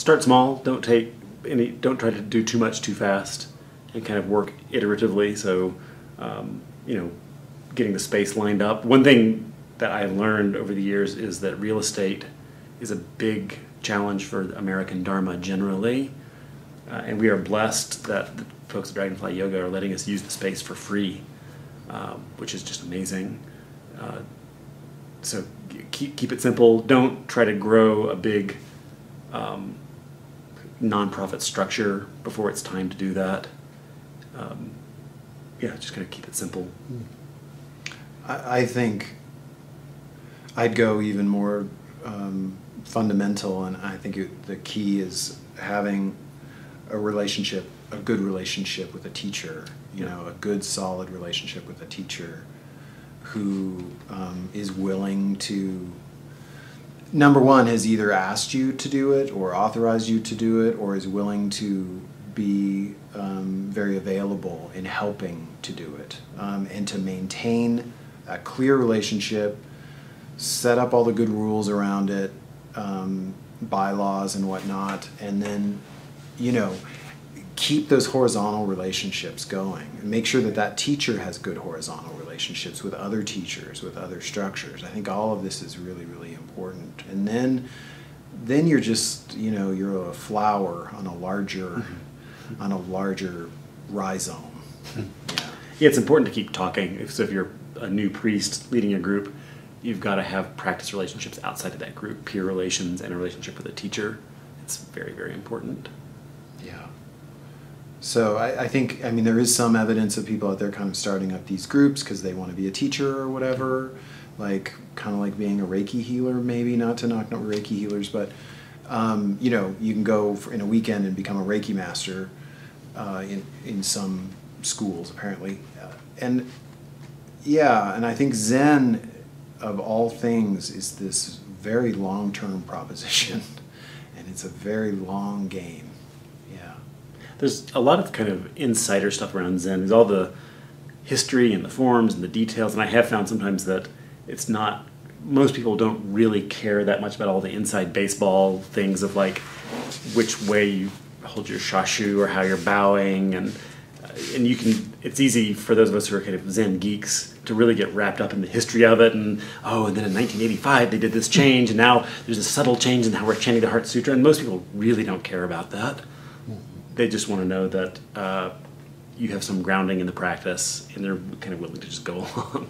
start small. Don't try to do too much too fast, and kind of work iteratively. So, you know, getting the space lined up. One thing that I have learned over the years is that real estate is a big challenge for American Dharma generally, and we are blessed that the folks at Dragonfly Yoga are letting us use the space for free, which is just amazing. So keep it simple. Don't try to grow a big nonprofit structure before it's time to do that. Yeah, just kind of keep it simple. I think I'd go even more fundamental, and I think the key is having a good relationship with a teacher, you know, a good solid relationship with a teacher who is willing to, number one, has either asked you to do it or authorized you to do it, or is willing to be very available in helping to do it, and to maintain a clear relationship, set up all the good rules around it, bylaws and whatnot, and then, you know, keep those horizontal relationships going. And make sure that that teacher has good horizontal relationships with other teachers, with other structures. I think all of this is really, really important. And then you're just, you know, you're a flower on a larger rhizome. Yeah. Yeah, it's important to keep talking. So if you're a new priest leading a group, you've got to have practice relationships outside of that group, peer relations and a relationship with a teacher. It's very, very important. Yeah. So I think, I mean, there is some evidence of people out there kind of starting up these groups because they want to be a teacher or whatever, like kind of like being a Reiki healer, maybe, not to knock Reiki healers, but, you know, you can go in a weekend and become a Reiki master in some schools, apparently. And yeah, and I think Zen, of all things, is this very long-term proposition, and it's a very long game. Yeah. There's a lot of kind of insider stuff around Zen. There's all the history and the forms and the details, and I have found sometimes that it's not, most people don't really care that much about all the inside baseball things of like which way you hold your shashu or how you're bowing, and you can, it's easy for those of us who are kind of Zen geeks to really get wrapped up in the history of it, and then in 1985 they did this change, and now there's a subtle change in how we're chanting the Heart Sutra, and most people really don't care about that. They just want to know that you have some grounding in the practice, and they're kind of willing to just go along.